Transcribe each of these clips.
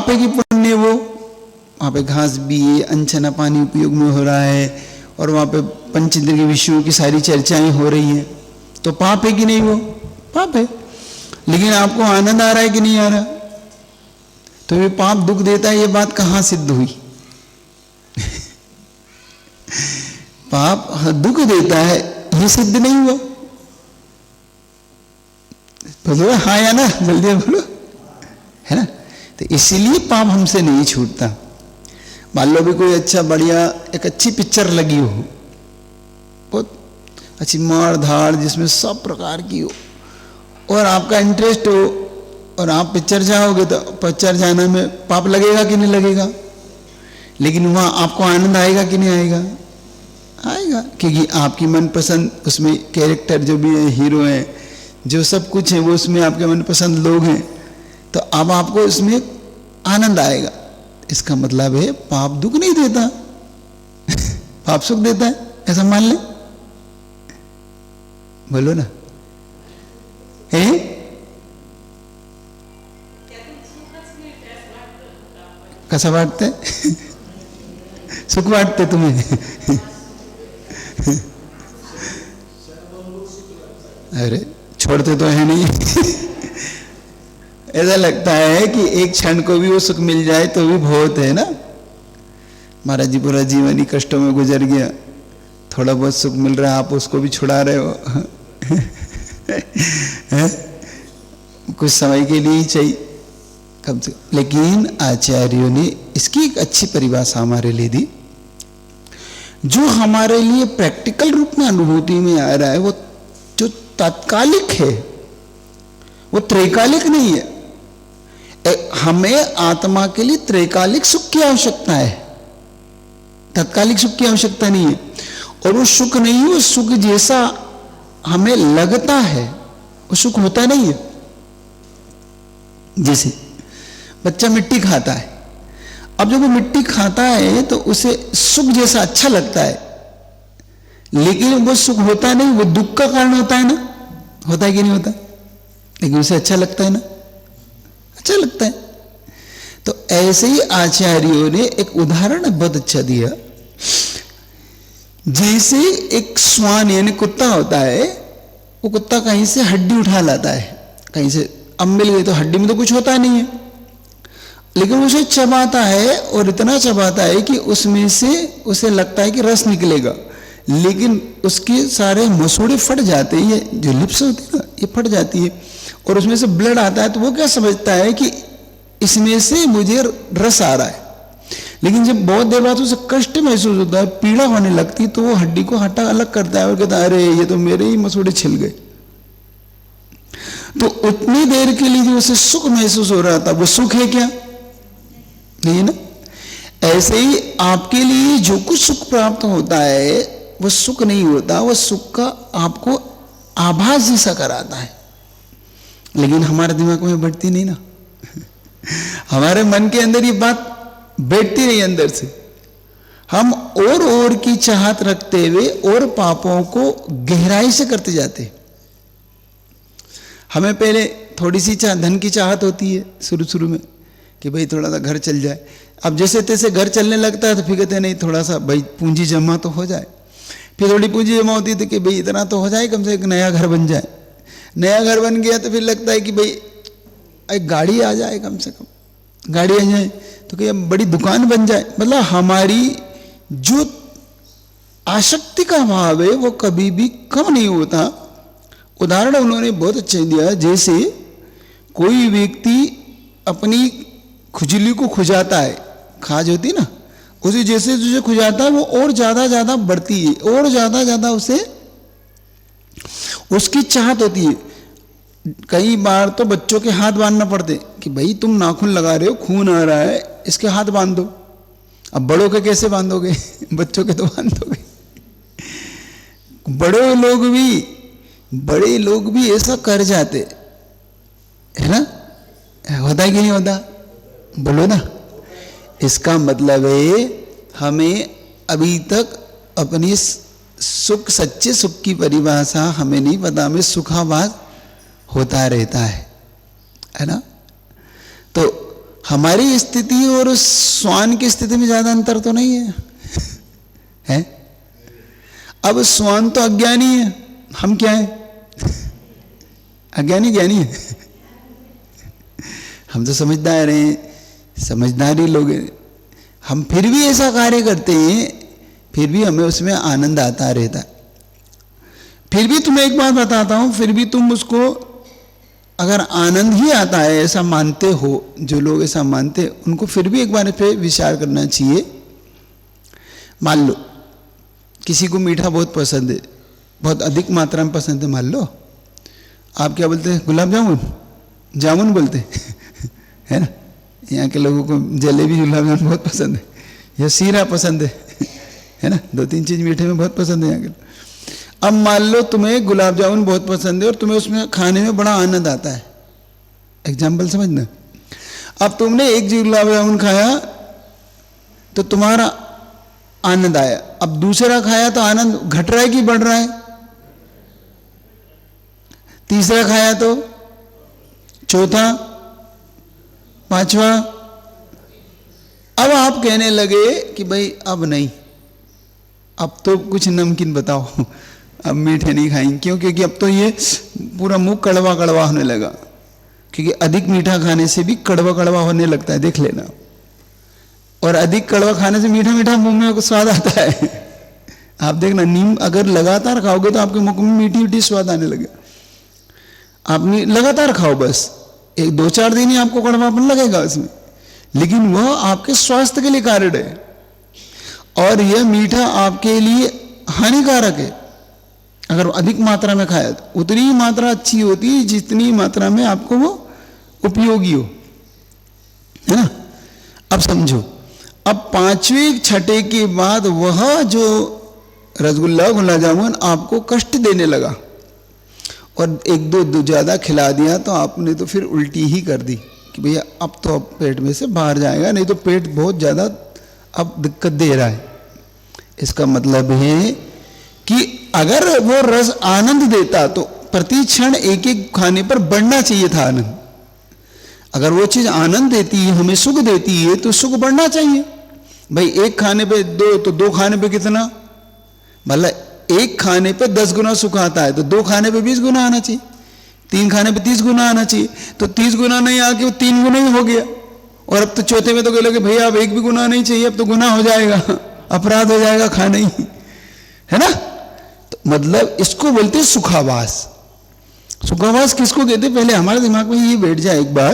पाप है कि पुण्य? वो वहां पे घास भी है, अनछना पानी उपयोग में हो रहा है, और वहां पे पंचेंद्र के विषयों की सारी चर्चाएं हो रही हैं, तो पाप है कि नहीं? वो पाप है। लेकिन आपको आनंद आ रहा है कि नहीं आ रहा? तो ये पाप दुख देता है, ये बात कहां सिद्ध हुई? पाप दुख देता है, ये सिद्ध नहीं हुआ। बोलो हाँ या ना, जल्दी बोलो, है ना? तो इसीलिए पाप हमसे नहीं छूटता। मान लो भी कोई अच्छा बढ़िया एक अच्छी पिक्चर लगी हो, बहुत अच्छी मार धाड़ जिसमें सब प्रकार की हो, और आपका इंटरेस्ट हो, और आप पिक्चर जाओगे, तो पिक्चर जाने में पाप लगेगा कि नहीं लगेगा? लेकिन वहां आपको आनंद आएगा कि नहीं आएगा? आएगा, क्योंकि आपकी मनपसंद उसमें कैरेक्टर जो भी है, हीरो है, जो सब कुछ है, वो उसमें आपके मनपसंद लोग हैं, तो अब आपको इसमें आनंद आएगा। इसका मतलब है पाप दुख नहीं देता, पाप सुख देता है, ऐसा मान ले। बोलो ना, है? कैसा बांटते? सुख बांटते तुम्हें? अरे छोड़ते तो है नहीं। ऐसा लगता है कि एक क्षण को भी वो सुख मिल जाए तो भी बहुत है ना। महाराज जी पूरा जीवन ही कष्टों में गुजर गया, थोड़ा बहुत सुख मिल रहा है, आप उसको भी छुड़ा रहे हो। कुछ समय के लिए ही चाहिए कम से कम। लेकिन आचार्यों ने इसकी एक अच्छी परिभाषा हमारे लिए दी, जो हमारे लिए प्रैक्टिकल रूप में अनुभूति में आ रहा है, वो जो तात्कालिक है, वो त्रैकालिक नहीं है। हमें आत्मा के लिए त्रैकालिक सुख की आवश्यकता है, तात्कालिक सुख की आवश्यकता नहीं है। और वो सुख नहीं है, वो सुख जैसा हमें लगता है, वो सुख होता नहीं है। जैसे बच्चा मिट्टी खाता है, अब जब वो मिट्टी खाता है तो उसे सुख जैसा अच्छा लगता है, लेकिन वो सुख होता नहीं, वो दुख का कारण होता है ना। होता है कि नहीं होता? लेकिन उसे अच्छा लगता है ना, अच्छा लगता है। तो ऐसे ही आचार्यों ने एक उदाहरण बहुत अच्छा दिया। जैसे एक स्वान यानी कुत्ता होता है, वो कुत्ता कहीं से हड्डी उठा लाता है, कहीं से अब मिल गई, तो हड्डी में तो कुछ होता नहीं है, लेकिन उसे चबाता है, और इतना चबाता है कि उसमें से उसे लगता है कि रस निकलेगा, लेकिन उसके सारे मसूड़े फट जाते हैं, ये जो लिप्स होती है ना, ये फट जाती है, और उसमें से ब्लड आता है। तो वो क्या समझता है कि इसमें से मुझे रस आ रहा है। लेकिन जब बहुत देर बाद उसे कष्ट महसूस होता है, पीड़ा होने लगती, तो वो हड्डी को हटा अलग करता है और कहता है, अरे ये तो मेरे ही मसूड़े छिल गए। तो उतनी देर के लिए जो उसे सुख महसूस हो रहा था, वो सुख है क्या? नहीं है ना। ऐसे ही आपके लिए जो कुछ सुख प्राप्त होता है, वो सुख नहीं होता, वो सुख का आपको आभास जैसा कराता है, लेकिन हमारे दिमाग में बैठती नहीं ना। हमारे मन के अंदर ये बात बैठती नहीं अंदर से। हम और की चाहत रखते हुए और पापों को गहराई से करते जाते। हमें पहले थोड़ी सी धन की चाहत होती है शुरू में, कि भाई थोड़ा सा घर चल जाए। अब जैसे तैसे घर चलने लगता है तो फिर कहते नहीं, थोड़ा सा भाई पूंजी जमा तो हो जाए। फिर थोड़ी पूंजी जमा होती है कि भाई इतना तो हो जाए, कम से एक नया घर बन जाए। नया घर बन गया तो फिर लगता है कि भाई एक गाड़ी आ जाए, कम से कम गाड़ी आ जाए, तो कि बड़ी दुकान बन जाए। मतलब हमारी जो आसक्ति का भाव है वो कभी भी कम नहीं होता। उदाहरण उन्होंने बहुत अच्छा दिया, जैसे कोई व्यक्ति अपनी खुजली को खुजाता है, खाज होती ना, उसे जैसे जैसे खुजाता है वो और ज्यादा बढ़ती है, और ज्यादा उसे उसकी चाहत होती है। कई बार तो बच्चों के हाथ बांधना पड़ते कि भाई तुम नाखून लगा रहे हो, खून आ रहा है, इसके हाथ बांध दो। अब बड़ों के कैसे बांधोगे? बच्चों के तो बांध दोगे। बड़े लोग भी ऐसा कर जाते है ना। होता है कि नहीं होता? बोलो ना। इसका मतलब है हमें अभी तक अपनी सुख, सच्चे सुख की परिभाषा हमें नहीं पता, हमें सुखाभास होता रहता है ना। तो हमारी स्थिति और उस श्वान की स्थिति में ज्यादा अंतर तो नहीं है, है? अब श्वान तो अज्ञानी है, हम क्या है? अज्ञानी ज्ञानी है। हम तो समझदार हैं, समझदारी लोग हैं, हम फिर भी ऐसा कार्य करते हैं, फिर भी हमें उसमें आनंद आता रहता है। फिर भी तुम्हें एक बात बताता हूं, फिर भी तुम उसको अगर आनंद ही आता है ऐसा मानते हो, जो लोग ऐसा मानते हैं उनको फिर भी एक बार पे विचार करना चाहिए। मान लो किसी को मीठा बहुत पसंद है, बहुत अधिक मात्रा में पसंद है, मान लो आप क्या बोलते हैं? गुलाब जामुन, जामुन बोलते है ना? यहाँ के लोगों को जलेबी गुलाब जामुन बहुत पसंद है, या सीरा पसंद है ना? 2-3 चीज मीठे में बहुत पसंद है यहाँ के। अब मान लो तुम्हें गुलाब जामुन बहुत पसंद है और तुम्हें उसमें खाने में बड़ा आनंद आता है, एग्जाम्पल समझना। अब तुमने एक गुलाब जामुन खाया तो तुम्हारा आनंद आया, अब दूसरा खाया तो आनंद घट रहा है कि बढ़ रहा है? तीसरा खाया तो, चौथा, पांचवा। अब आप कहने लगे कि भाई अब नहीं, अब तो कुछ नमकीन बताओ, अब मीठे नहीं खाएंगे। क्यों? क्योंकि अब तो ये पूरा मुंह कड़वा कड़वा होने लगा, क्योंकि अधिक मीठा खाने से भी कड़वा कड़वा होने लगता है, देख लेना। और अधिक कड़वा खाने से मीठा मीठा मुंह में स्वाद आता है। आप देखना, नीम अगर लगातार खाओगे तो आपके मुंह में मीठी मीठी स्वाद आने लगे। आप लगातार खाओ, बस 1-2-4 दिन ही आपको कड़वापन लगेगा उसमें, लेकिन वह आपके स्वास्थ्य के लिए कारण है। और यह मीठा आपके लिए हानिकारक है। अगर अधिक मात्रा में खाया तो उतनी ही मात्रा अच्छी होती है जितनी मात्रा में आपको वो उपयोगी हो, है ना? अब समझो, अब 5वें छठे के बाद वह जो रसगुल्ला गुलाब जामुन आपको कष्ट देने लगा और 1-2 ज्यादा खिला दिया तो आपने तो फिर उल्टी ही कर दी कि भैया अब तो अब पेट में से बाहर जाएगा, नहीं तो पेट बहुत ज्यादा अब दिक्कत दे रहा है। इसका मतलब है कि अगर वो रस आनंद देता तो प्रति क्षण एक एक खाने पर बढ़ना चाहिए था आनंद। अगर वो चीज आनंद देती है, हमें सुख देती है, तो सुख बढ़ना चाहिए। भाई एक खाने पे 2 तो 2 खाने पे कितना, मतलब एक खाने पे 10 गुना सुख आता है तो 2 खाने पे 20 गुना आना चाहिए, 3 खाने पे 30 गुना आना चाहिए। तो 30 गुना नहीं आके वो 3 गुना ही हो गया। और अब तो चौथे में तो कह लोगे भैया अब 1 भी गुना नहीं चाहिए, अब तो गुना हो जाएगा, अपराध हो जाएगा खाना ही, है ना? तो मतलब इसको बोलते हैं सुखावास। सुखावास किसको कहते? पहले हमारे दिमाग में ये बैठ जाए एक बार,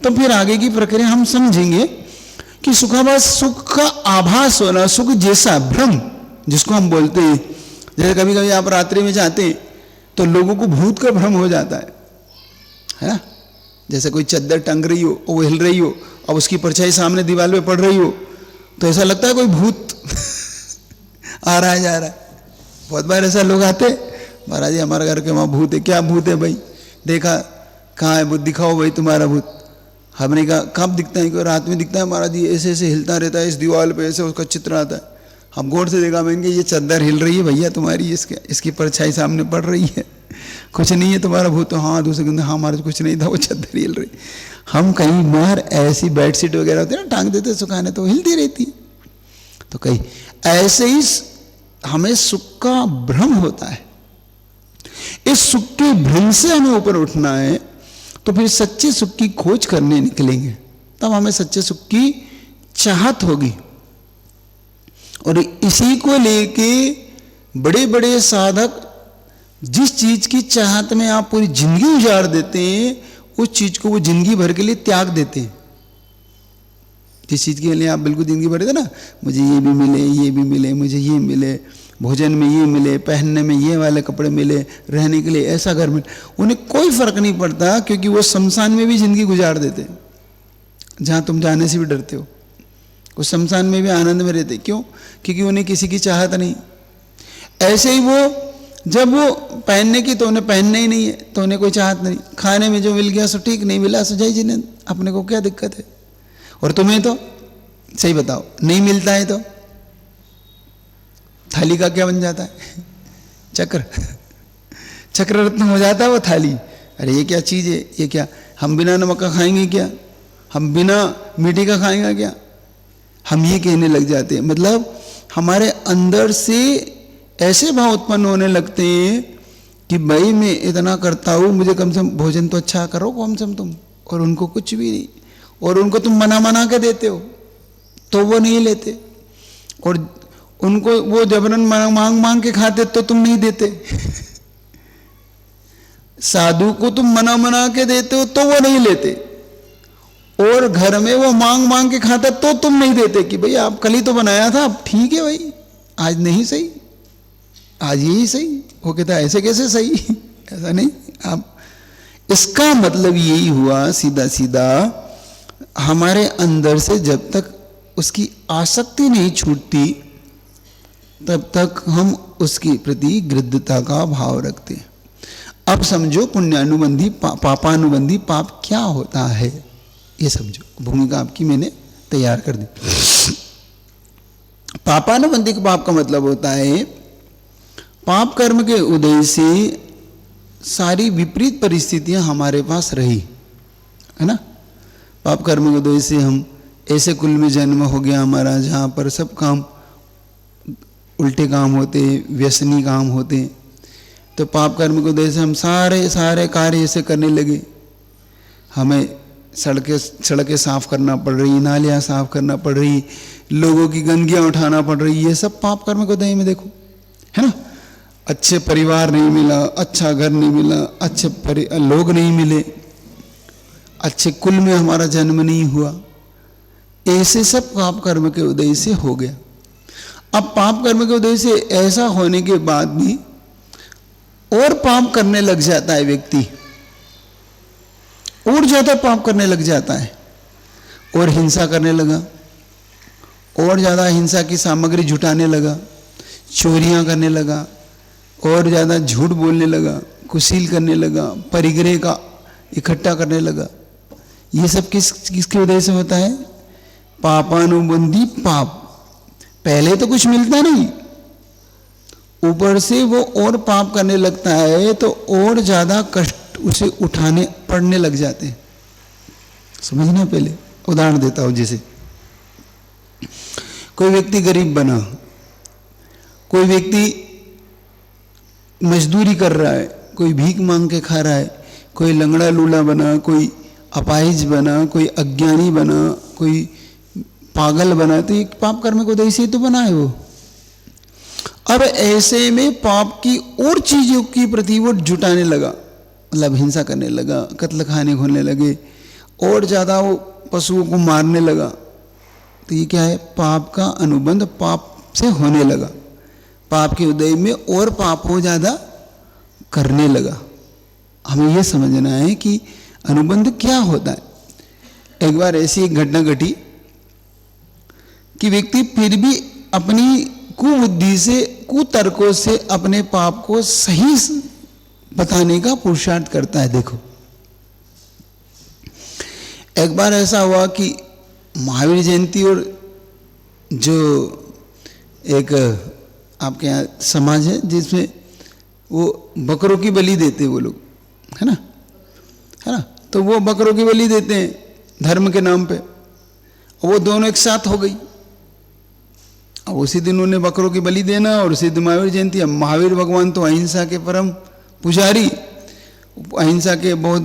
तो फिर आगे की प्रक्रिया हम समझेंगे कि सुखावास सुख का आभास होना, सुख जैसा भ्रम जिसको हम बोलते हैं। जैसे कभी कभी आप रात्रि में जाते हैं तो लोगों को भूत का भ्रम हो जाता है ना? जैसे कोई चद्दर टंग रही हो, वो हिल रही हो, अब उसकी परछाई सामने दीवार पे पड़ रही हो, तो ऐसा लगता है कोई भूत आ रहा है जा रहा है। बहुत बार ऐसा लोग आते, महाराज जी हमारे घर के वहाँ भूत है। क्या भूत है भाई? देखा कहाँ है भूत? दिखाओ भाई तुम्हारा भूत। हमने कहा कब दिखता है? रात में दिखता है महाराज जी, ऐसे ऐसे हिलता रहता है, इस दीवार पे ऐसे उसका चित्र आता है। हम गौर से देखा, मैंने ये चद्दर हिल रही है भैया तुम्हारी, इसकी परछाई सामने पड़ रही है, कुछ नहीं है तुम्हारा भूत। तो हाँ, दूसरे दिन हाँ महाराज कुछ नहीं था, वो चद्दर हिल रही। हम कई बार ऐसी बेडशीट वगैरह होती है ना, टांग देते सुखाने, तो हिलती रहती है। तो कई ऐसे ही हमें सुख का भ्रम होता है। इस सुख के भ्रम से हमें ऊपर उठना है, तो फिर सच्चे सुख की खोज करने निकलेंगे, तब हमें सच्चे सुख की चाहत होगी। और इसी को लेके बड़े बड़े साधक जिस चीज की चाहत में आप पूरी जिंदगी उजाड़ देते हैं, उस चीज को वो जिंदगी भर के लिए त्याग देते हैं। जिस चीज के लिए आप बिल्कुल जिंदगी भर देते ना, मुझे ये भी मिले, ये भी मिले, मुझे ये मिले, भोजन में ये मिले, पहनने में ये वाले कपड़े मिले, रहने के लिए ऐसा घर मिले, उन्हें कोई फर्क नहीं पड़ता, क्योंकि वो शमशान में भी जिंदगी गुजार देते हैं, जहां तुम जाने से भी डरते हो। वो शमशान में भी आनंद में रहते। क्यों? क्योंकि उन्हें किसी की चाहत नहीं। ऐसे ही वो जब वो पहनने की, तो उन्हें पहनना ही नहीं है, तो उन्हें कोई चाहत नहीं। खाने में जो मिल गया सो ठीक, नहीं मिला सो जाइए जिन्हें, अपने को क्या दिक्कत है। और तुम्हें तो सही बताओ, नहीं मिलता है तो थाली का क्या बन जाता है? चक्र, चक्र रत्न हो जाता है वो थाली। अरे ये क्या चीज है, ये क्या, हम बिना नमक का खाएंगे क्या? हम बिना मीठे का खाएंगे क्या? हम ये कहने लग जाते हैं। मतलब हमारे अंदर से ऐसे भाव उत्पन्न होने लगते हैं कि भाई मैं इतना करता हूँ, मुझे कम से कम भोजन तो अच्छा करो कम से कम तुम, और उनको कुछ भी नहीं। और उनको तुम मना के देते हो तो वो नहीं लेते, और उनको वो जबरन मांग के खाते तो तुम नहीं देते। साधु को तुम मना के देते हो तो वो नहीं लेते, और घर में वो मांग के खाता तो तुम नहीं देते कि भाई आप कल ही तो बनाया था, अब ठीक है भाई, आज नहीं सही, आज यही सही। वो कहता है ऐसे कैसे सही? ऐसा नहीं। आप इसका मतलब यही हुआ सीधा सीधा, हमारे अंदर से जब तक उसकी आसक्ति नहीं छूटती तब तक हम उसके प्रति गृद्धता का भाव रखते हैं। अब समझो पुण्यानुबंधी पापानुबंधी पाप क्या होता है, ये समझो। भूमिका आपकी मैंने तैयार कर दी। पापानुबंधी पाप का मतलब होता है पाप कर्म के उदय से सारी विपरीत परिस्थितियां हमारे पास रही, है ना। पाप कर्म के उदय से हम ऐसे कुल में जन्म हो गया हमारा जहां पर सब काम उल्टे काम होते, व्यसनी काम होते। तो पाप कर्म के उदय से हम सारे कार्य ऐसे करने लगे, हमें सड़कें साफ करना पड़ रही, नालियां साफ करना पड़ रही, लोगों की गंदगियां उठाना पड़ रही, ये सब पाप कर्म के उदय में देखो, है ना। अच्छे परिवार नहीं मिला, अच्छा घर नहीं मिला, अच्छे लोग नहीं मिले, अच्छे कुल में हमारा जन्म नहीं हुआ, ऐसे सब पाप कर्म के उदय से हो गया। अब पाप कर्म के उदय से ऐसा होने के बाद भी और पाप करने लग जाता है व्यक्ति, और ज्यादा पाप करने लग जाता है, और हिंसा करने लगा, और ज्यादा हिंसा की सामग्री जुटाने लगा, चोरियां करने लगा, और ज्यादा झूठ बोलने लगा, कुशील करने लगा, परिग्रह का इकट्ठा करने लगा। ये सब किसके वजह से होता है? पापानुबंधी पाप। पहले तो कुछ मिलता नहीं, ऊपर से वो और पाप करने लगता है तो और ज्यादा कष्ट उसे उठाने पड़ने लग जाते हैं। समझना, पहले उदाहरण देता हूं। जैसे कोई व्यक्ति गरीब बना, कोई व्यक्ति मजदूरी कर रहा है, कोई भीख मांग के खा रहा है, कोई लंगड़ा लूला बना, कोई अपाहिज बना, कोई अज्ञानी बना, कोई पागल बना, तो एक पाप कर्म को उदय से तो बना है वो। अब ऐसे में पाप की और चीजों की प्रति वो जुटाने लगा, मतलब हिंसा करने लगा, कत्ल खाने खोलने लगे, और ज्यादा वो पशुओं को मारने लगा। तो ये क्या है? पाप का अनुबंध पाप से होने लगा, पाप के उदय में और पाप हो ज्यादा करने लगा। हमें यह समझना है कि अनुबंध क्या होता है। एक बार ऐसी एक घटना घटी कि व्यक्ति फिर भी अपनी कुबुद्धि से, कुतर्कों से अपने पाप को सही बताने का पुरुषार्थ करता है। देखो, एक बार ऐसा हुआ कि महावीर जयंती और जो एक आपके यहाँ समाज है जिसमें वो बकरों की बलि देते वो लोग, है ना, है ना। तो वो बकरों की बलि देते हैं धर्म के नाम पे, वो दोनों एक साथ हो गई। अब उसी दिन उन्हें बकरों की बलि देना और उसी दिन महावीर जयंती। अब महावीर भगवान तो अहिंसा के परम पुजारी, अहिंसा के बहुत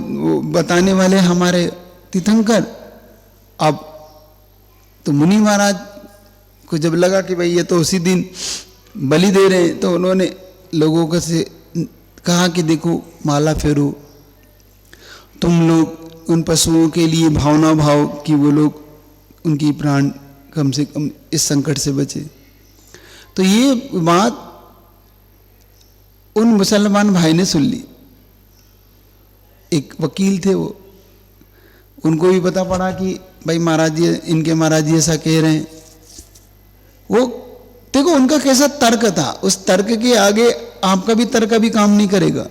बताने वाले हमारे तीर्थंकर। अब तो मुनि महाराज को जब लगा कि भाई ये तो उसी दिन बलि दे रहे हैं, तो उन्होंने लोगों को से कहा कि देखो माला फेरो, तुम लोग उन पशुओं के लिए भावना भाव कि वो लोग उनकी प्राण कम से कम इस संकट से बचे। तो ये बात उन मुसलमान भाई ने सुन ली। एक वकील थे वो, उनको भी पता पड़ा कि भाई महाराज जी, इनके महाराज जी ऐसा कह रहे हैं। वो देखो उनका कैसा तर्क था, उस तर्क के आगे आपका भी तर्क भी काम नहीं करेगा।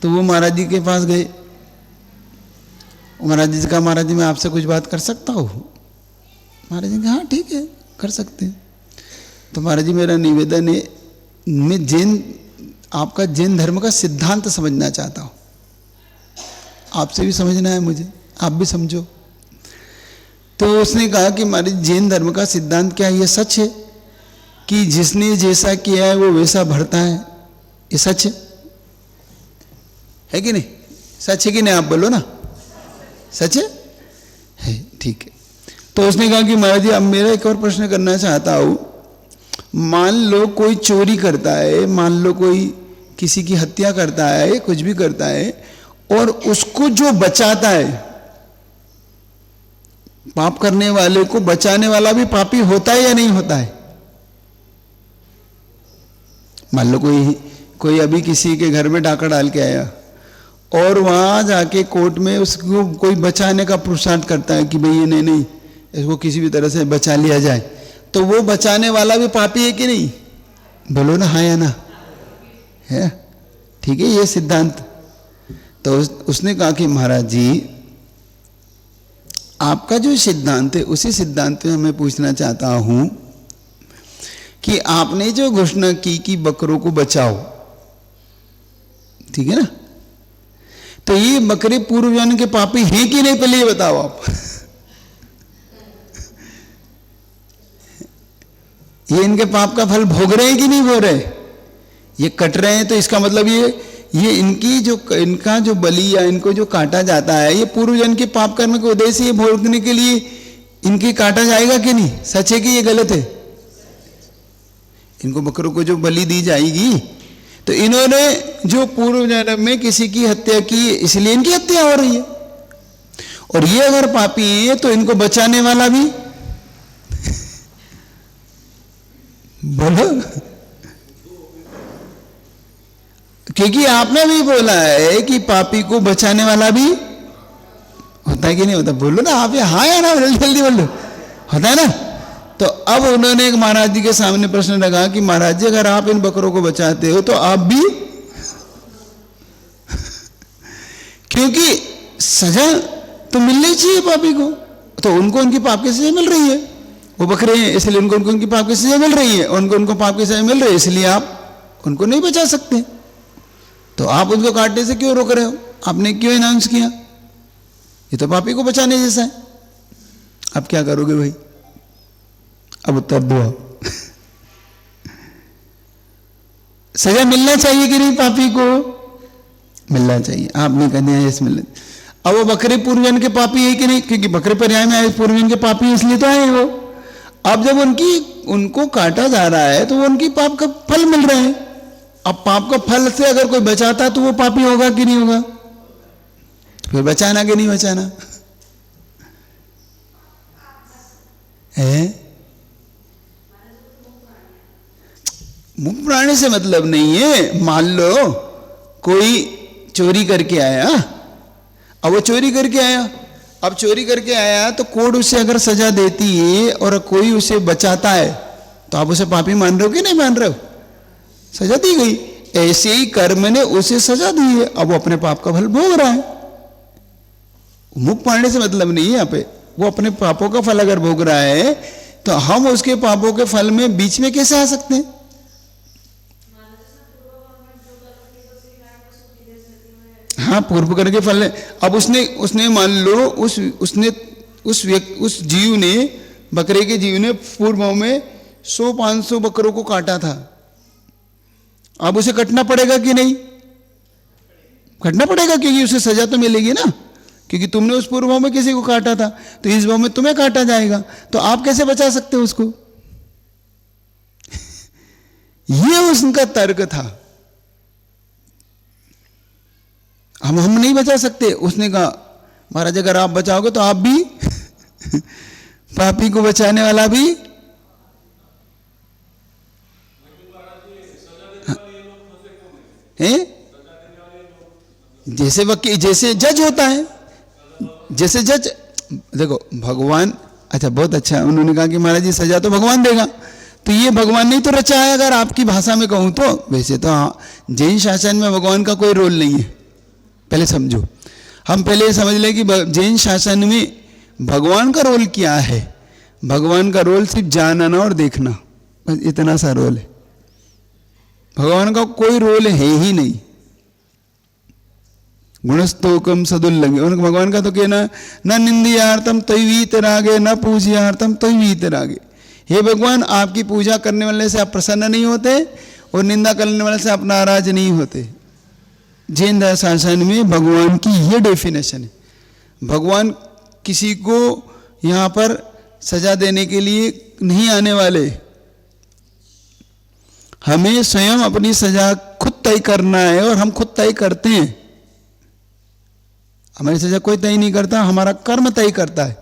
तो वो महाराज जी के पास गए, महाराज जी कहा, महाराज जी मैं आपसे कुछ बात कर सकता हूँ? महाराज जी कहा हाँ ठीक है, कर सकते हैं। तो महाराज जी मेरा निवेदन है, मैं आपका जैन धर्म का सिद्धांत समझना चाहता हूँ, आपसे भी समझना है मुझे, आप भी समझो। तो उसने कहा कि हमारे जैन धर्म का सिद्धांत क्या है, ये सच है कि जिसने जैसा किया है वो वैसा भरता है, ये सच है कि नहीं? सच है कि नहीं? आप बोलो ना, सच है? ठीक है। तो उसने कहा कि महाराज जी अब मेरा एक और प्रश्न करना चाहता हूं, मान लो कोई चोरी करता है, मान लो कोई किसी की हत्या करता है, कुछ भी करता है, और उसको जो बचाता है, पाप करने वाले को बचाने वाला भी पापी होता है या नहीं होता है? मान लो कोई अभी किसी के घर में डाका डाल के आया और वहां जाके कोर्ट में उसको कोई बचाने का पुरुषार्थ करता है कि भाई ये नहीं इसको किसी भी तरह से बचा लिया जाए, तो वो बचाने वाला भी पापी है कि नहीं? बोलो ना, हाँ या ना? है, ठीक है ये सिद्धांत। तो उसने कहा कि महाराज जी आपका जो सिद्धांत है उसी सिद्धांत में मैं पूछना चाहता हूं कि आपने जो घोषणा की कि बकरों को बचाओ, ठीक है ना, तो ये बकरे पूर्व जन्म के पापी हैं कि नहीं, पहले ये बताओ आप। ये इनके पाप का फल भोग रहे हैं कि नहीं भोग रहे? ये कट रहे हैं तो इसका मतलब ये इनका जो बलि या इनको जो काटा जाता है, ये पूर्व जन्म के पाप कर्म के उदय से ये भोगने के लिए इनकी काटा जाएगा कि नहीं? सच है कि ये गलत है? इनको बकरों को जो बलि दी जाएगी तो इन्होंने जो पूर्व जन्म में किसी की हत्या की इसलिए इनकी हत्या हो रही है, और ये अगर पापी है तो इनको बचाने वाला भी बोलो, क्योंकि आपने भी बोला है कि पापी को बचाने वाला भी होता है कि नहीं होता? बोलो ना आप, हाँ या ना, जल्दी बोलो, होता है ना? तो अब उन्होंने एक महाराज जी के सामने प्रश्न रखा कि महाराज जी अगर आप इन बकरों को बचाते हो तो आप भी, क्योंकि सजा तो मिलनी चाहिए पापी को, तो उनको उनकी पाप की सजा मिल रही है, वो बकरे हैं इसलिए उनको उनकी पाप की सजा मिल रही है, उनको पाप की सजा मिल रही है इसलिए आप उनको नहीं बचा सकते, तो आप उनको काटने से क्यों रोक रहे हो? आपने क्यों अनाउंस किया? ये तो पापी को बचाने जैसा है। अब क्या करोगे भाई? अब उत्तर दो। सजा मिलना चाहिए कि नहीं? पापी को मिलना चाहिए। आपने कह दिया यस मिलना। अब वो बकरे पूर्वजन के पापी है कि नहीं? क्योंकि बकरे पर्याय में आए पूर्वजन के पापी इसलिए तो आए वो। अब जब उनको काटा जा रहा है तो वो उनकी पाप का फल मिल रहा है। अब पाप का फल से अगर कोई बचाता तो वो पापी होगा कि नहीं होगा? तो फिर बचाना कि नहीं बचाना है? मुक्त प्राणी से मतलब नहीं है। मान लो कोई चोरी करके आया, अब वो चोरी करके आया, अब चोरी करके आया तो कोर्ट उसे अगर सजा देती है और कोई उसे बचाता है तो आप उसे पापी मान रहे हो कि नहीं मान रहे हो? सजा दी गई। ऐसे ही कर्म ने उसे सजा दी है, अब वो अपने पाप का फल भोग रहा है। मुक्त प्राणी से मतलब नहीं है यहाँ पे। वो अपने पापों का फल अगर भोग रहा है तो हम उसके पापों के फल में बीच में कैसे आ सकते हैं? हाँ, पूर्व कर्म के फल। अब उसने मान लो उस जीव ने, बकरे के जीव ने पूर्व में 100-500 बकरों को काटा था। अब उसे कटना पड़ेगा कि नहीं? कटना पड़ेगा, क्योंकि उसे सजा तो मिलेगी ना, क्योंकि तुमने उस पूर्व में किसी को काटा था तो इस भाव में तुम्हें काटा जाएगा। तो आप कैसे बचा सकते हो उसको? ये उसका तर्क था। हम नहीं बचा सकते। उसने कहा महाराज अगर आप बचाओगे तो आप भी पापी को बचाने वाला भी। हैं? जैसे वकील, जैसे जज होता है, जैसे जज देखो भगवान। अच्छा, बहुत अच्छा। उन्होंने कहा कि महाराज जी सजा तो भगवान देगा, तो ये भगवान नहीं तो रचा है अगर आपकी भाषा में कहूं तो। वैसे तो जैन शासन में भगवान का कोई रोल नहीं है, पहले समझो। हम पहले समझ लें कि जैन शासन में भगवान का रोल क्या है। भगवान का रोल सिर्फ जानना और देखना, बस इतना सा रोल है। भगवान का कोई रोल है ही नहीं। गुणस्तोकम सदुल्लंघ्य। उनका भगवान का तो कहना न निंदियार्थम तैवीत रागे न पूज्यार्थम तैवीत रागे। हे भगवान, आपकी पूजा करने वाले से आप प्रसन्न नहीं होते और निंदा करने वाले से आप नाराज नहीं होते। जैन शासन में भगवान की ये डेफिनेशन है। भगवान किसी को यहाँ पर सजा देने के लिए नहीं आने वाले। हमें स्वयं अपनी सजा खुद तय करना है और हम खुद तय करते हैं। हमारी सजा कोई तय नहीं करता, हमारा कर्म तय करता है।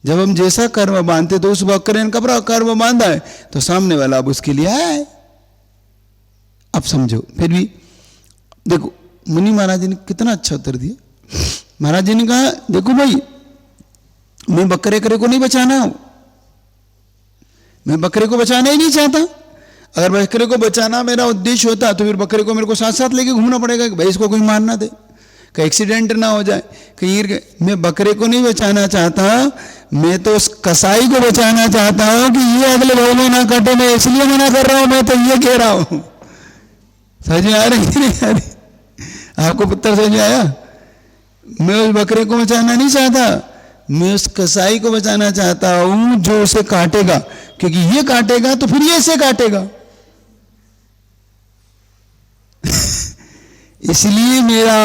जब हम जैसा कर्म बांधते तो उस बकरे ने कर्म बांधा है तो सामने वाला अब उसके लिए आया है। अब समझो, फिर भी देखो मुनि महाराज जी ने कितना अच्छा उत्तर दिया। महाराज जी ने कहा देखो भाई, मैं बकरे को नहीं बचाना हूं, मैं बकरे को बचाना ही नहीं चाहता। अगर बकरे को बचाना मेरा उद्देश्य होता तो फिर बकरे को मेरे को साथ साथ लेके घूमना पड़ेगा कि भाई इसको कोई मार ना दे, कहीं एक्सीडेंट ना हो जाए, कहीं गिर गए। मैं बकरे को नहीं बचाना चाहता, मैं तो उस कसाई को बचाना चाहता हूं कि ये अगले भाई में ना कटे। मैं इसलिए मना कर रहा हूं, मैं तो ये कह रहा हूं। समझ में आ रही नहीं आ रही? आपको पुत्र समझ में आया? मैं उस बकरे को बचाना नहीं चाहता, मैं उस कसाई को बचाना चाहता हूं जो उसे काटेगा, क्योंकि ये काटेगा तो फिर ये इसे काटेगा। इसलिए मेरा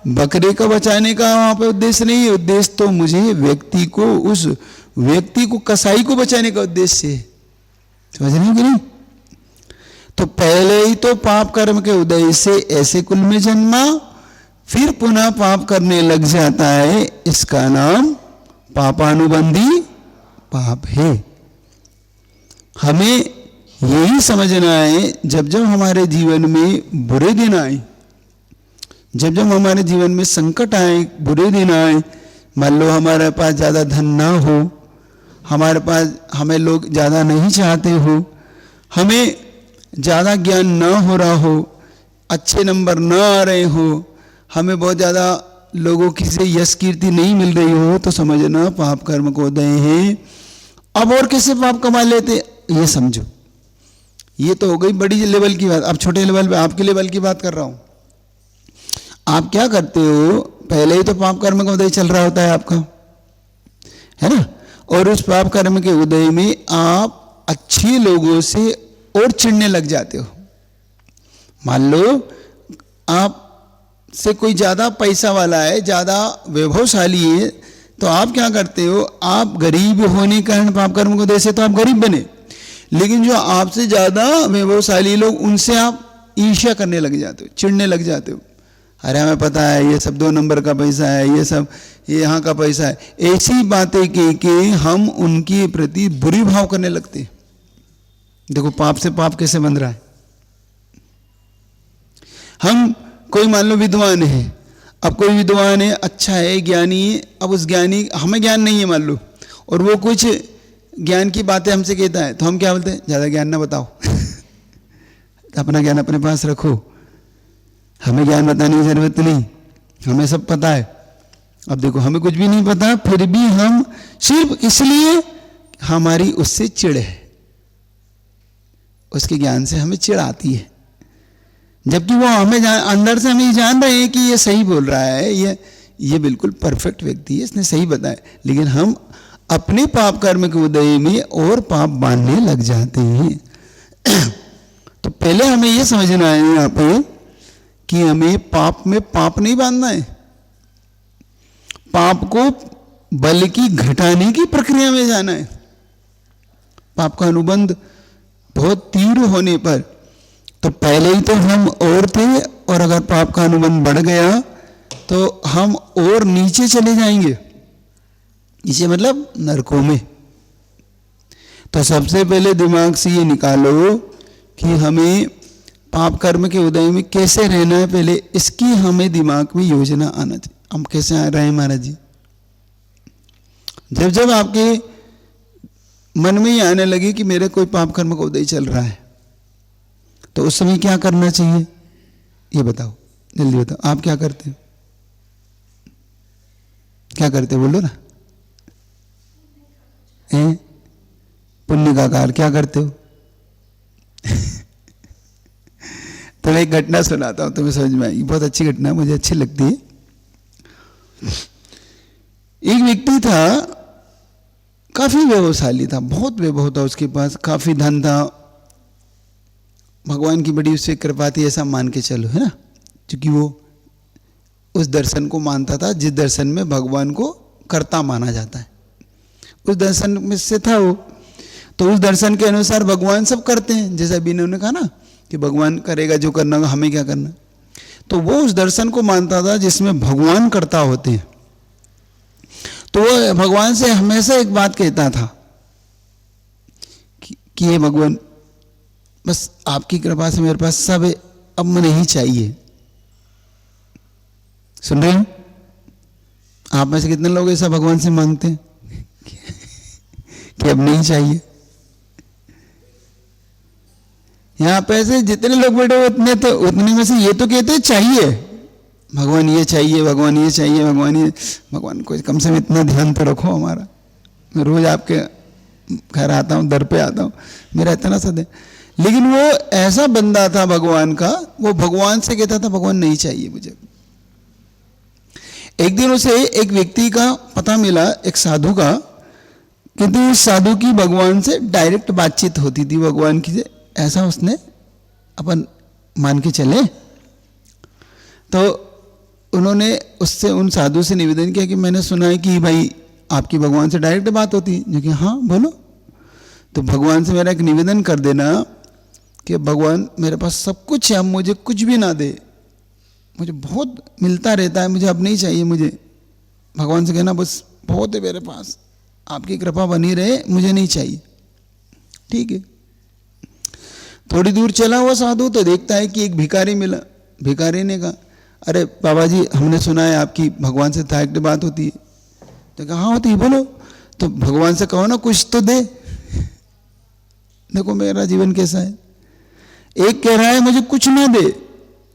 बकरे को बचाने का वहां पे उद्देश्य नहीं है। उद्देश्य तो मुझे व्यक्ति को, उस व्यक्ति को, कसाई को बचाने का उद्देश्य है। समझ रहे हो कि नहीं? तो पहले ही तो पाप कर्म के उदय से ऐसे कुल में जन्मा, फिर पुनः पाप करने लग जाता है। इसका नाम पापानुबंधी पाप है। हमें यही समझना है, जब जब हमारे जीवन में बुरे दिन आए, जब जब हमारे जीवन में संकट आए, बुरे दिन आए, मान लो हमारे पास ज़्यादा धन ना हो, हमारे पास हमें लोग ज़्यादा नहीं चाहते हो, हमें ज़्यादा ज्ञान ना हो रहा हो, अच्छे नंबर ना आ रहे हो, हमें बहुत ज़्यादा लोगों की से यश कीर्ति नहीं मिल रही हो, तो समझना पाप कर्म को उदय है। अब और कैसे पाप कमा लेते ये समझो। ये तो हो गई बड़ी लेवल की बात। अब छोटे लेवल पे आपके लेवल की बात कर रहा हूं। आप क्या करते हो, पहले ही तो पाप कर्म का उदय चल रहा होता है आपका, है ना? और उस पाप कर्म के उदय में आप अच्छे लोगों से और चिढ़ने लग जाते हो। मान लो आप से कोई ज़्यादा पैसा वाला है, ज़्यादा वैभवशाली है, तो आप क्या करते हो, आप गरीब होने के कारण पाप कर्म को उदय से तो आप गरीब बने, लेकिन जो आपसे ज़्यादा वैभवशाली लोग, उनसे आप ईर्ष्या करने लग जाते हो, चिढ़ने लग जाते हो। अरे हमें पता है ये सब 2 नंबर का पैसा है, ये सब ये यहाँ का पैसा है, ऐसी बातें कह के हम उनके प्रति बुरी भाव करने लगते हैं। देखो पाप से पाप कैसे बन रहा है। हम कोई मान लो विद्वान है, अब कोई विद्वान है, अच्छा है, ज्ञानी है, अब उस ज्ञानी, हमें ज्ञान नहीं है मान लो, और वो कुछ ज्ञान की बातें हमसे कहता है, तो हम क्या बोलते हैं, ज़्यादा ज्ञान ना बताओ अपना ज्ञान अपने पास रखो, हमें ज्ञान बताने की जरूरत नहीं, हमें सब पता है। अब देखो हमें कुछ भी नहीं पता, फिर भी हम सिर्फ इसलिए हमारी उससे चिढ़ है, उसके ज्ञान से हमें चिढ़ आती है, जबकि वो हमें अंदर से हम ये जान रहे हैं कि ये सही बोल रहा है, ये बिल्कुल परफेक्ट व्यक्ति है, इसने सही बताया, लेकिन हम अपने पाप कर्म के उदय में और पाप बांधने लग जाते हैं। तो पहले हमें ये समझना है यहाँ पे कि हमें पाप में पाप नहीं बांधना है, पाप को बल्कि घटाने की प्रक्रिया में जाना है। पाप का अनुबंध बहुत तीव्र होने पर तो पहले ही तो हम और थे, और अगर पाप का अनुबंध बढ़ गया तो हम और नीचे चले जाएंगे, नीचे मतलब नरकों में। तो सबसे पहले दिमाग से ये निकालो कि हमें पाप कर्म के उदय में कैसे रहना है, पहले इसकी हमें दिमाग में योजना आना चाहिए। हम कैसे आ रहे हैं महाराज जी? जब जब आपके मन में ये आने लगे कि मेरे कोई पाप कर्म का उदय चल रहा है, तो उस समय क्या करना चाहिए ये बताओ, जल्दी बताओ। आप क्या करते हो, क्या करते बोलो ना? पुण्य का कार्य क्या करते हो? तो तो एक घटना सुनाता हूँ, तुम्हें समझ में आएगी, बहुत अच्छी घटना, मुझे अच्छी लगती है। एक व्यक्ति था, काफी वैभवशाली था, बहुत वैभव था उसके पास, काफी धन था, भगवान की बड़ी उससे कृपा थी, ऐसा मान के चलो, है ना, क्योंकि वो उस दर्शन को मानता था जिस दर्शन में भगवान को कर्ता माना जाता है, उस दर्शन में से था वो। तो उस दर्शन के अनुसार भगवान सब करते हैं, जैसा अभी इन्होंने कहा ना कि भगवान करेगा जो करना होगा, हमें क्या करना। तो वो उस दर्शन को मानता था जिसमें भगवान कर्ता होते हैं। तो वो भगवान से हमेशा एक बात कहता था कि ये भगवान, बस आपकी कृपा से मेरे पास सब है, अब मुझे नहीं चाहिए। सुन रहे हो? आप में से कितने लोग ऐसा भगवान से मांगते हैं कि अब नहीं चाहिए? यहां पैसे जितने लोग बैठे उतने, तो उतने में से ये तो कहते हैं चाहिए, भगवान ये चाहिए, भगवान ये चाहिए, भगवान ये, भगवान को कम से कम इतना ध्यान तो रखो हमारा। मैं रोज आपके घर आता हूँ, दर पे आता हूँ, मेरा इतना सा दे। लेकिन वो ऐसा बंदा था भगवान का, वो भगवान से कहता था भगवान नहीं चाहिए मुझे। एक दिन उसे एक व्यक्ति का पता मिला, एक साधु का, कहते उस साधु की भगवान से डायरेक्ट बातचीत होती थी, भगवान की से, ऐसा उसने अपन मान के चले। तो उन्होंने उससे, उन साधु से निवेदन किया कि मैंने सुना है कि भाई आपकी भगवान से डायरेक्ट बात होती है। जो कि हाँ बोलो। तो भगवान से मेरा एक निवेदन कर देना कि भगवान मेरे पास सब कुछ है, अब मुझे कुछ भी ना दे, मुझे बहुत मिलता रहता है, मुझे अब नहीं चाहिए। मुझे भगवान से कहना बस बहुत है मेरे पास, आपकी कृपा बनी रहे, मुझे नहीं चाहिए। ठीक है। थोड़ी दूर चला हुआ साधु तो देखता है कि एक भिखारी मिला। भिखारी ने कहा अरे बाबा जी, हमने सुना है आपकी भगवान से डायरेक्ट बात होती है। तो कहा हाँ होती है, बोलो। तो भगवान से कहो ना कुछ तो दे, देखो मेरा जीवन कैसा है। एक कह रहा है मुझे कुछ ना दे,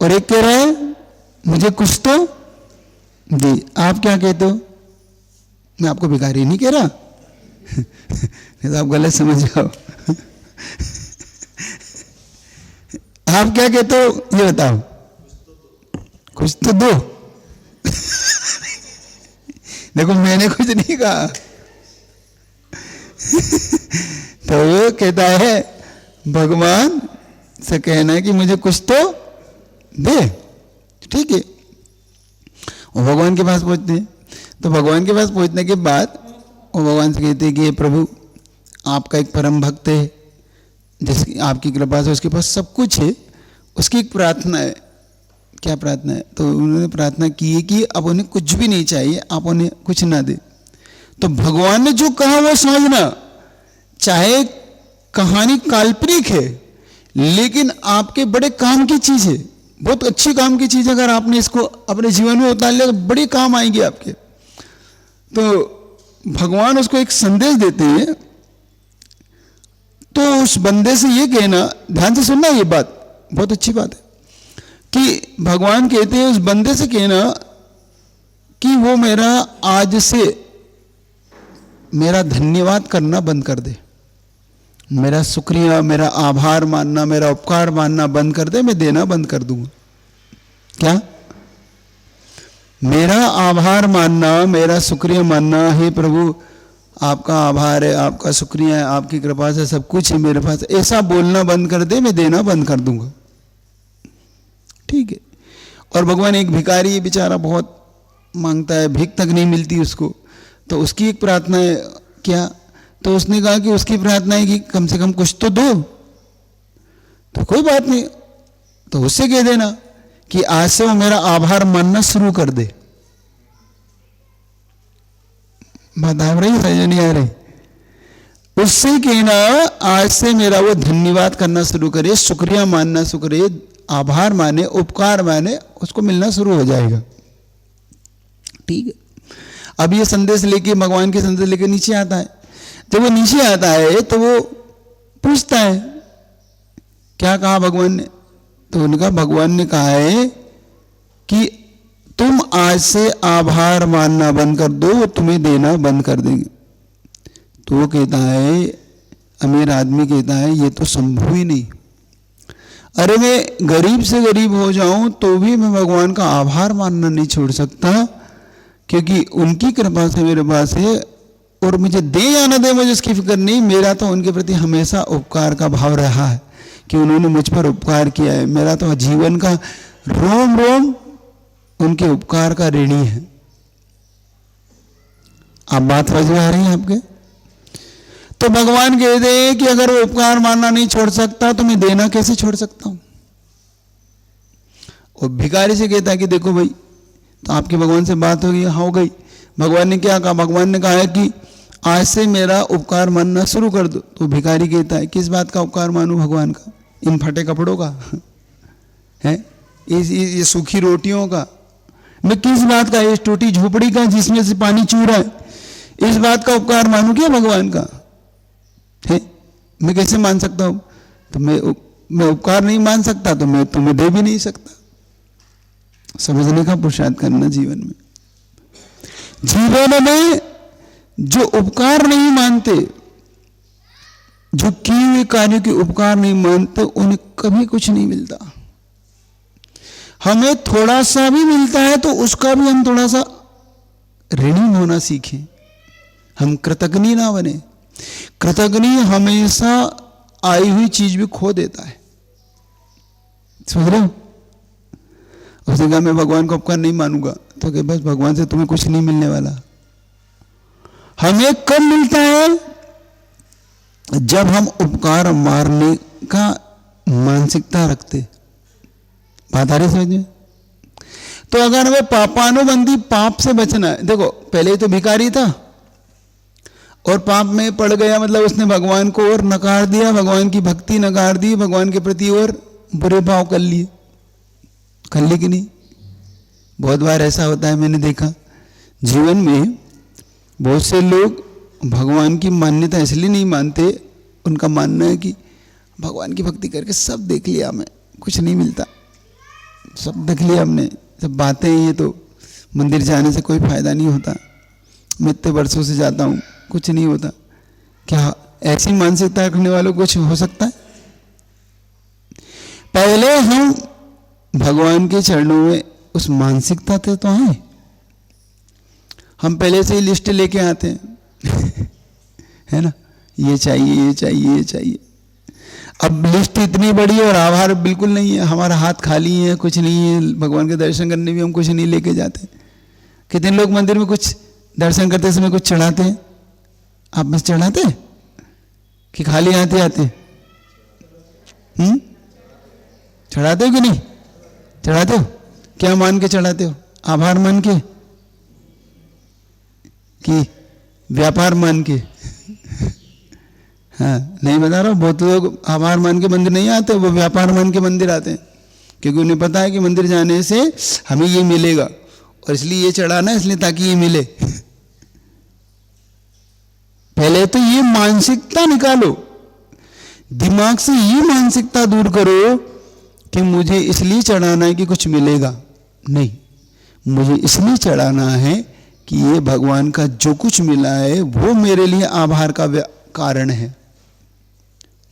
और एक कह रहा है मुझे कुछ तो दे। आप क्या कहते हो? मैं आपको भिखारी नहीं कह रहा नहीं तो आप गलत समझ जाओ आप क्या कहते हो ये बताओ? कुछ तो दो देखो मैंने कुछ नहीं कहा तो वो कहता है भगवान से कहना है कि मुझे कुछ तो दे। ठीक है। वो भगवान के पास पहुंचते हैं। तो भगवान के पास पहुंचने के बाद वो भगवान से कहते हैं कि ये प्रभु आपका एक परम भक्त है, जिसकी आपकी कृपा से उसके पास सब कुछ है, उसकी एक प्रार्थना है। क्या प्रार्थना है? तो उन्होंने प्रार्थना की है कि अब उन्हें कुछ भी नहीं चाहिए, आप उन्हें कुछ ना दे। तो भगवान ने जो कहा वो समझना, चाहे कहानी काल्पनिक है लेकिन आपके बड़े काम की चीज है, बहुत अच्छी काम की चीज। अगर आपने इसको अपने जीवन में उतार लिया तो बड़ी काम आएगी आपके। तो भगवान उसको एक संदेश देते हैं। तो उस बंदे से ये कहना, ध्यान से सुनना ये बात, बहुत अच्छी बात है, कि भगवान कहते हैं उस बंदे से कहना कि वो मेरा आज से मेरा धन्यवाद करना बंद कर दे, मेरा शुक्रिया, मेरा आभार मानना, मेरा उपकार मानना बंद कर दे, मैं देना बंद कर दूंगा। क्या? मेरा आभार मानना, मेरा शुक्रिया मानना, हे प्रभु आपका आभार है, आपका शुक्रिया है, आपकी कृपा से सब कुछ है मेरे पास, ऐसा बोलना बंद कर दे, मैं देना बंद कर दूंगा। ठीक है। और भगवान, एक भिखारी बेचारा बहुत मांगता है, भीख तक नहीं मिलती उसको, तो उसकी एक प्रार्थना है। क्या? तो उसने कहा कि उसकी प्रार्थना है कि कम से कम कुछ तो दो। तो कोई बात नहीं, तो उससे कह देना कि आज से वो मेरा आभार मानना शुरू कर दे। बात आ रही है? नहीं आ रही? उससे कहना आज से मेरा वो धन्यवाद करना शुरू करे, शुक्रिया मानना शुरू करे, आभार माने, उपकार माने, उसको मिलना शुरू हो जाएगा। ठीक है। अब ये संदेश लेके, भगवान के संदेश लेके नीचे आता है। जब वो नीचे आता है तो वो पूछता है क्या कहा भगवान ने? तो उनका भगवान ने कहा है कि तुम आज से आभार मानना बंद कर दो, वो तुम्हें देना बंद कर देंगे। तो वो कहता है, अमीर आदमी कहता है ये तो संभव ही नहीं। अरे मैं गरीब से गरीब हो जाऊं तो भी मैं भगवान का आभार मानना नहीं छोड़ सकता, क्योंकि उनकी कृपा से मेरे पास है, और मुझे दे या ना दे मुझे उसकी फिक्र नहीं, मेरा तो उनके प्रति हमेशा उपकार का भाव रहा है कि उन्होंने मुझ पर उपकार किया है। मेरा तो जीवन का रोम रोम उनके उपकार का ऋणी है। आप बात समझ में आ रही है आपके? तो भगवान कहते हैं कि अगर वो उपकार मानना नहीं छोड़ सकता तो मैं देना कैसे छोड़ सकता हूं। और भिखारी से कहता है कि देखो भाई, तो आपके भगवान से बात हो गई? हाँ हो गई। भगवान ने क्या कहा? भगवान ने कहा है कि आज से मेरा उपकार मानना शुरू कर दो। तो भिखारी कहता है किस बात का उपकार मानूं भगवान का? इन फटे कपड़ों का है, ये सूखी रोटियों का, मैं किस बात का, इस टूटी झोपड़ी का जिसमें से पानी चू रहा है, इस बात का उपकार मानूं क्या भगवान का? है, मैं कैसे मान सकता हूं? तो मैं उपकार नहीं मान सकता तो मैं तुम्हें दे भी नहीं सकता। समझने का पुरुषार्थ करना जीवन में। जीवन में जो उपकार नहीं मानते, जो किए हुए कार्यों के उपकार नहीं मानते, उन्हें कभी कुछ नहीं मिलता। हमें थोड़ा सा भी मिलता है तो उसका भी हम थोड़ा सा ऋणी होना सीखें, हम कृतज्ञ ना बने। कृतज्ञ हमेशा आई हुई चीज भी खो देता है। समझ रहे हो? उसने कहा मैं भगवान का उपकार नहीं मानूंगा, तो कि बस भगवान से तुम्हें कुछ नहीं मिलने वाला। हमें कब मिलता है? जब हम उपकार मारने का मानसिकता रखते। बात आ रही समझ में? तो अगर हमें पापानुबंधी पाप से बचना है, देखो पहले तो भिखारी था और पाप में पड़ गया, मतलब उसने भगवान को और नकार दिया, भगवान की भक्ति नकार दी, भगवान के प्रति और बुरे भाव कर लिए कि नहीं? बहुत बार ऐसा होता है, मैंने देखा जीवन में बहुत से लोग भगवान की मान्यता इसलिए नहीं मानते, उनका मानना है कि भगवान की भक्ति करके सब देख लिया, मैं कुछ नहीं मिलता, सब देख लिया हमने, सब बातें, ये तो मंदिर जाने से कोई फायदा नहीं होता, मैं इतने वर्षों से जाता हूँ कुछ नहीं होता। क्या ऐसी मानसिकता रखने वालों को कुछ हो सकता है? पहले हम भगवान के चरणों में उस मानसिकता से तो हैं, हम पहले से ही लिस्ट लेके आते हैं है ना, ये चाहिए ये चाहिए ये चाहिए। अब लिस्ट इतनी बड़ी है और आभार बिल्कुल नहीं है, हमारा हाथ खाली है, कुछ नहीं है, भगवान के दर्शन करने भी हम कुछ नहीं लेके जाते। कितने लोग मंदिर में कुछ दर्शन करते समय कुछ चढ़ाते हैं? आप बस चढ़ाते कि खाली आते आते? चढ़ाते हो कि नहीं चढ़ाते हो? क्या मान के चढ़ाते हो? आभार मान के कि व्यापार मान के? हाँ, नहीं बता रहा हूँ, बहुत लोग आभार मान के मंदिर नहीं आते, वो व्यापार मान के मंदिर आते हैं, क्योंकि उन्हें पता है कि मंदिर जाने से हमें ये मिलेगा और इसलिए ये चढ़ाना है, इसलिए ताकि ये मिले। पहले तो ये मानसिकता निकालो, दिमाग से ये मानसिकता दूर करो कि मुझे इसलिए चढ़ाना है कि कुछ मिलेगा। नहीं, मुझे इसलिए चढ़ाना है कि ये भगवान का जो कुछ मिला है वो मेरे लिए आभार का कारण है।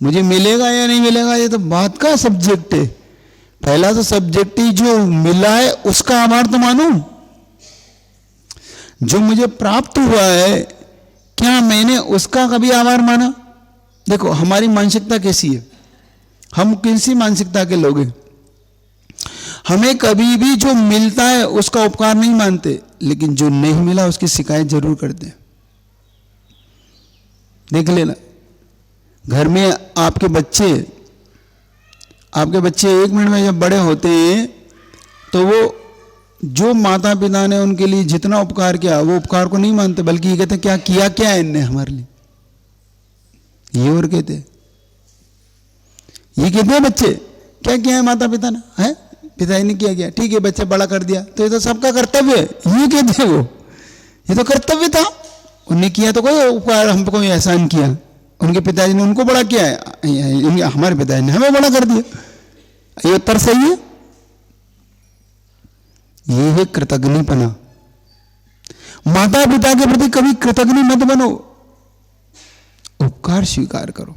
मुझे मिलेगा या नहीं मिलेगा ये तो बात का सब्जेक्ट है, पहला तो सब्जेक्ट ही जो मिला है उसका आभार तो मानो। जो मुझे प्राप्त हुआ है क्या मैंने उसका कभी आभार माना? देखो हमारी मानसिकता कैसी है, हम किसी मानसिकता के लोग हैं। हमें कभी भी जो मिलता है उसका उपकार नहीं मानते, लेकिन जो नहीं मिला उसकी शिकायत जरूर करते हैं। देख लेना, घर में आपके बच्चे 1 मिनट में जब बड़े होते हैं तो वो जो माता पिता ने उनके लिए जितना उपकार किया वो उपकार को नहीं मानते, बल्कि ये कहते क्या किया क्या है इनने हमारे लिए, ये और कहते ये कहते हैं बच्चे क्या किया है माता पिता ने, है पिताजी ने किया गया, ठीक है बच्चा बड़ा कर दिया तो ये तो सबका कर्तव्य है, ये कहते हैं वो, ये तो कर्तव्य था, उन्हें किया तो कोई उपकार, हम पे कोई एहसान किया, उनके पिताजी ने उनको बड़ा किया है, हमारे पिताजी ने हमें बड़ा कर दिया, ये उत्तर सही है? ये है कृतज्ञपना। माता पिता के प्रति कभी कृतज्ञ मत बनो, उपकार स्वीकार करो।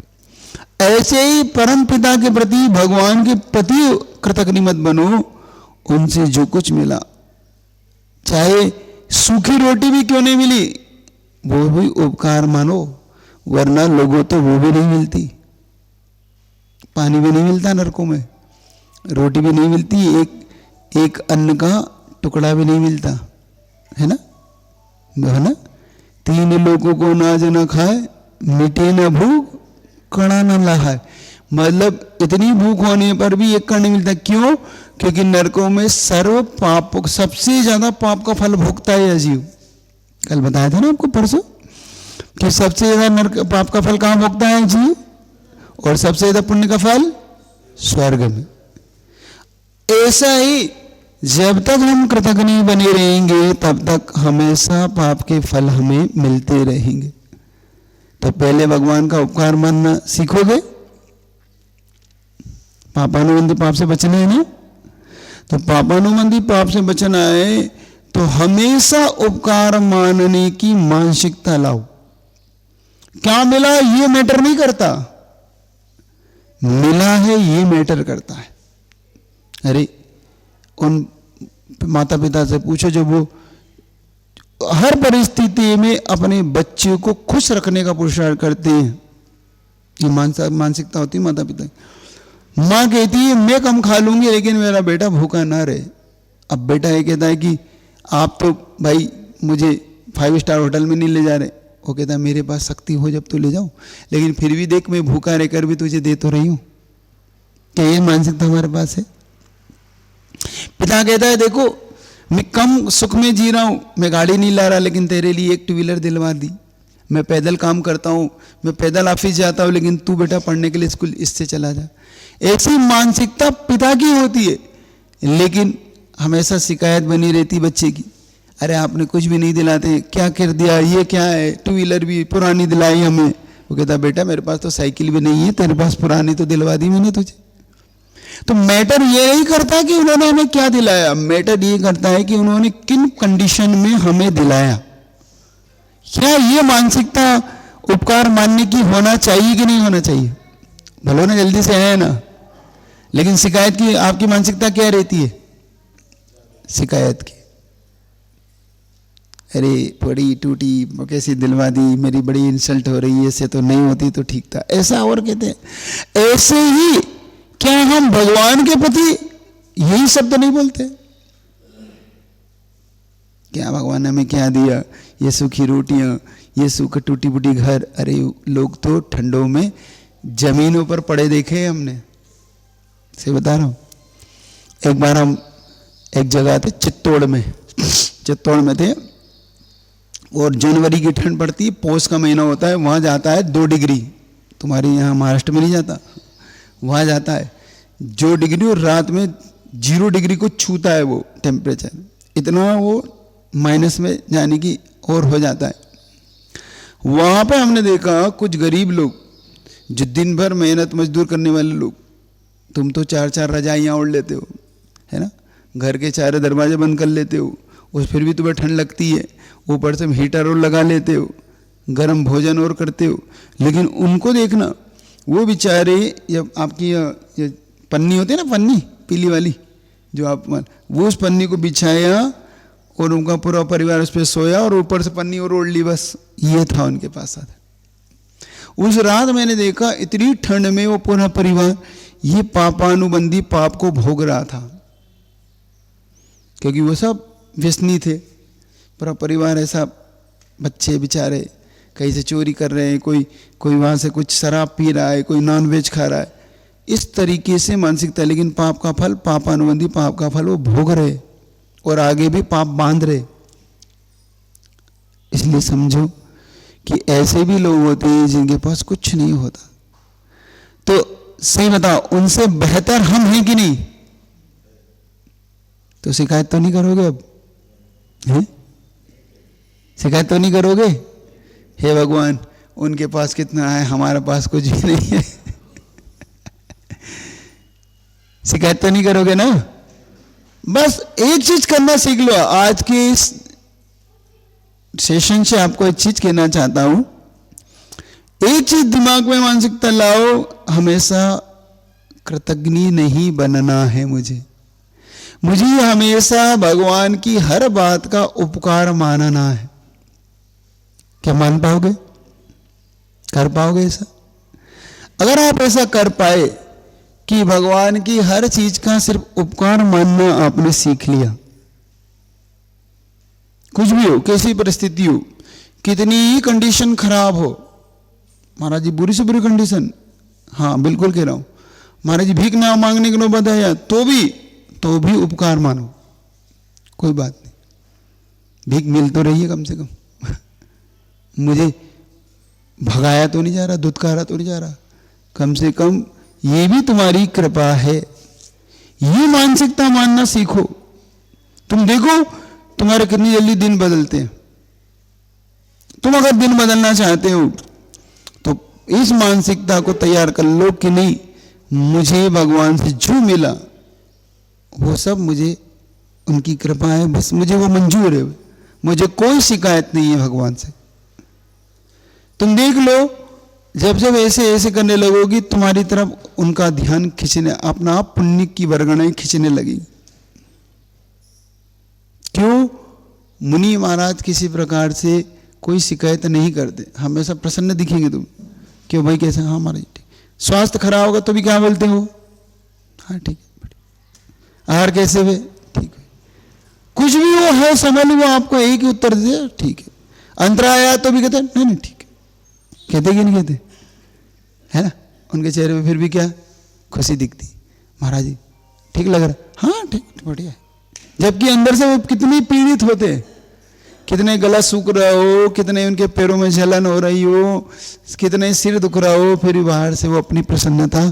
ऐसे ही परम पिता के प्रति, भगवान के प्रति कृतज्ञ मत बनो। उनसे जो कुछ मिला, चाहे सूखी रोटी भी क्यों नहीं मिली, वो भी उपकार मानो, वरना लोगों तो वो भी नहीं मिलती, पानी भी नहीं मिलता नरकों में, रोटी भी नहीं मिलती, एक अन्न का टुकड़ा भी नहीं मिलता, है ना, है ना। 3 लोगों को नाज न खाए, मिटे न भूख, कड़ा न लहाए। मतलब इतनी भूख होने पर भी एक कण नहीं मिलता। क्यों? क्योंकि नरकों में सर्व पाप, सबसे ज्यादा पाप का फल भोगता है जीव। कल बताया था ना आपको परसों कि सबसे ज्यादा नरक पाप का फल कहाँ भोगता है जीव, और सबसे ज्यादा पुण्य का फल स्वर्ग में। ऐसा ही जब तक हम कृतज्ञ बने रहेंगे तब तक हमेशा पाप के फल हमें मिलते रहेंगे। तो पहले भगवान का उपकार मानना सीखोगे, पापानुबंधी पाप से बचना है ना। तो पापानुबंधी पाप से बचना है तो हमेशा उपकार मानने की मानसिकता लाओ। क्या मिला ये मैटर नहीं करता, मिला है ये मैटर करता है। अरे उन माता पिता से पूछो जो वो हर परिस्थिति में अपने बच्चे को खुश रखने का पुरुषार्थ करते हैं, ये मानसिकता होती है माता पिता। माँ कहती है मैं कम खा लूंगी लेकिन मेरा बेटा भूखा ना रहे। अब बेटा ये कहता है कि आप तो भाई मुझे 5 स्टार होटल में नहीं ले जा रहे, वो कहता है मेरे पास शक्ति हो जब तो ले जाऊं, लेकिन फिर भी देख मैं भूखा रहकर भी तुझे दे तो रही हूं। क्या ये मानसिकता हमारे पास है? पिता कहता है देखो मैं कम सुख में जी रहा हूं, मैं गाड़ी नहीं ला रहा लेकिन तेरे लिए एक 2 व्हीलर दिलवा दी, मैं पैदल काम करता हूं, मैं पैदल ऑफिस जाता हूं, लेकिन तू बेटा पढ़ने के लिए स्कूल इससे चला जा। ऐसी मानसिकता पिता की होती है, लेकिन हमेशा शिकायत बनी रहती बच्चे की, अरे आपने कुछ भी नहीं दिलाते, क्या कर दिया, ये क्या है, 2 व्हीलर भी पुरानी दिलाई हमें। वो कहता बेटा मेरे पास तो साइकिल भी नहीं है, तेरे पास पुरानी तो दिलवा दी मैंने तुझे। तो मैटर ये नहीं करता कि उन्होंने हमें क्या दिलाया, मैटर ये करता है कि उन्होंने किन कंडीशन में हमें दिलाया। क्या ये मानसिकता उपकार मानने की होना चाहिए कि नहीं होना चाहिए? भलो ना जल्दी से है ना, लेकिन शिकायत की आपकी मानसिकता क्या रहती है? शिकायत की, अरे पड़ी टूटी कैसी दिलवा दी, मेरी बड़ी इंसल्ट हो रही है, ऐसे तो नहीं होती तो ठीक था, ऐसा और कहते हैं। ऐसे ही क्या हम भगवान के प्रति यही शब्द नहीं बोलते? क्या भगवान ने हमें क्या दिया, ये सूखी रोटियां, ये सूखा टूटी फूटी घर। अरे लोग तो ठंडों में जमीनों पर पड़े देखे हमने, से बता रहा हूं। एक बार हम एक जगह थे चित्तौड़ में थे, और जनवरी की ठंड पड़ती है, पौष का महीना होता है, वहां जाता है 2 डिग्री, तुम्हारे यहाँ महाराष्ट्र में नहीं जाता, वहां जाता है 2 डिग्री, और रात में 0 डिग्री को छूता है वो टेम्परेचर, इतना वो माइनस में जाने की और हो जाता है। वहां पे हमने देखा कुछ गरीब लोग जो दिन भर मेहनत मजदूर करने वाले लोग, तुम तो 4-4 रजाइयाँ ओढ़ लेते हो, है ना, घर के 4 दरवाजे बंद कर लेते हो, उस फिर भी तुम्हें ठंड लगती है, ऊपर से हीटर और लगा लेते हो, गर्म भोजन और करते हो, लेकिन उनको देखना वो बेचारे, जब आपकी ये पन्नी होती है ना, पन्नी पीली वाली जो आप, वो उस पन्नी को बिछाया और उनका पूरा परिवार उस पर सोया और ऊपर से पन्नी और ओढ़ ली, बस ये था उनके पास साथ। उस रात मैंने देखा इतनी ठंड में वो पूरा परिवार ये पापानुबंधी पाप को भोग रहा था, क्योंकि वो सब व्यसनी थे, पूरा परिवार ऐसा, बच्चे बेचारे कहीं से चोरी कर रहे हैं, कोई वहाँ से कुछ शराब पी रहा है, कोई नॉनवेज खा रहा है, इस तरीके से मानसिकता। लेकिन पाप का फल, पापानुबंधी पाप का फल वो भोग रहे और आगे भी पाप बांध रहे। इसलिए समझो कि ऐसे भी लोग होते हैं जिनके पास कुछ नहीं होता, तो सही बताओ उनसे बेहतर हम हैं कि नहीं? तो शिकायत तो नहीं करोगे अब, हैं? शिकायत तो नहीं करोगे, हे भगवान उनके पास कितना है, हमारे पास कुछ भी नहीं है। शिकायत तो नहीं करोगे ना? बस एक चीज करना सीख लो। आज के इस सेशन से आपको एक चीज कहना चाहता हूं, एक चीज दिमाग में मानसिकता लाओ, हमेशा कृतज्ञ नहीं बनना है मुझे हमेशा भगवान की हर बात का उपकार मानना है। क्या मान पाओगे? कर पाओगे ऐसा? अगर आप ऐसा कर पाए कि भगवान की हर चीज का सिर्फ उपकार मानना आपने सीख लिया, कुछ भी हो, कैसी परिस्थिति हो, कितनी ही कंडीशन खराब हो, महाराज जी बुरी से बुरी कंडीशन, हाँ बिल्कुल कह रहा हूं, महाराज जी भीख ना मांगने की नौबत आया तो भी उपकार मानो, कोई बात नहीं, भीख मिल तो रही है कम से कम मुझे भगाया तो नहीं जा रहा, दुत्कारा तो नहीं जा रहा, कम से कम ये भी तुम्हारी कृपा है। ये मानसिकता मानना सीखो। तुम देखो तुम्हारे कितनी जल्दी दिन बदलते हैं। तुम अगर दिन बदलना चाहते हो तो इस मानसिकता को तैयार कर लो कि नहीं, मुझे भगवान से जो मिला वो सब मुझे उनकी कृपा है, बस मुझे वो मंजूर है, मुझे कोई शिकायत नहीं है भगवान से। तुम देख लो जब जब ऐसे करने लगोगी तुम्हारी तरफ उनका ध्यान खींचने, अपना आप पुण्य की वर्गणाएं खींचने लगेगी। क्यों? मुनि महाराज किसी प्रकार से कोई शिकायत नहीं करते, हमेशा प्रसन्न दिखेंगे तुम। क्यों भाई कैसे? हाँ महाराज ठीक। स्वास्थ्य खराब होगा तो भी क्या बोलते हो? हाँ ठीक है। आहार कैसे हुए? ठीक है। कुछ भी वो है समझ लो, वो आपको एक ही उत्तर दे, ठीक है। अंतरा आया तो भी कहते नहीं ठीक है। कहते कि नहीं कहते? है ना? उनके चेहरे पे फिर भी क्या खुशी दिखती, महाराज जी ठीक लग रहा, हाँ ठीक बढ़िया है। जबकि अंदर से वो कितने पीड़ित होते हैं, कितने गला सूख रहा हो, कितने उनके पैरों में जलन हो रही हो, कितने सिर दुख रहा हो, फिर भी बाहर से वो अपनी प्रसन्नता,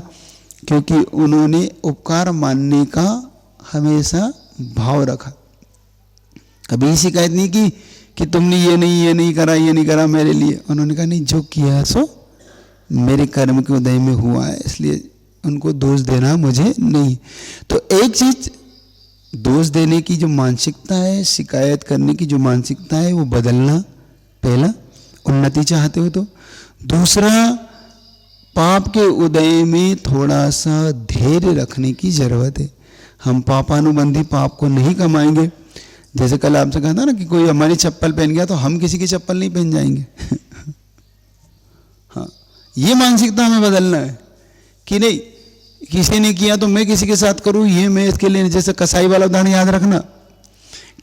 क्योंकि उन्होंने उपकार मानने का हमेशा भाव रखा। कभी शिकायत नहीं की कि तुमने ये नहीं करा मेरे लिए। उन्होंने कहा नहीं, जो किया सो मेरे कर्म के उदय में हुआ है, इसलिए उनको दोष देना मुझे नहीं। तो एक चीज, दोष देने की जो मानसिकता है, शिकायत करने की जो मानसिकता है, वो बदलना पहला, उन्नति चाहते हो तो। दूसरा, पाप के उदय में थोड़ा सा धैर्य रखने की जरूरत है। हम पापानुबंधी पाप को नहीं कमाएंगे। जैसे कल आपसे कहा था ना कि कोई हमारी चप्पल पहन गया तो हम किसी की चप्पल नहीं पहन जाएंगे हाँ, ये मानसिकता हमें बदलना है कि नहीं, किसी ने किया तो मैं किसी के साथ करूं, ये मैं इसके लिए। जैसे कसाई वाला उदाहरण याद रखना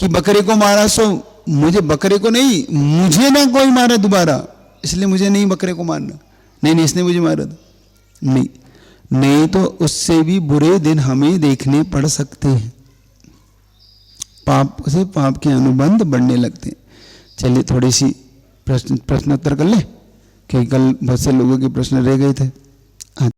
कि बकरे को मारा सो मुझे, बकरे को नहीं, मुझे ना कोई मारे दोबारा, इसलिए मुझे नहीं बकरे को मारना। नहीं इसने मुझे मारा था, नहीं तो उससे भी बुरे दिन हमें देखने पड़ सकते हैं। पाप से पाप के अनुबंध बढ़ने लगते हैं। चलिए थोड़ी सी प्रश्नोत्तर कर ले, क्योंकि कल बहुत से लोगों के प्रश्न रह गए थे।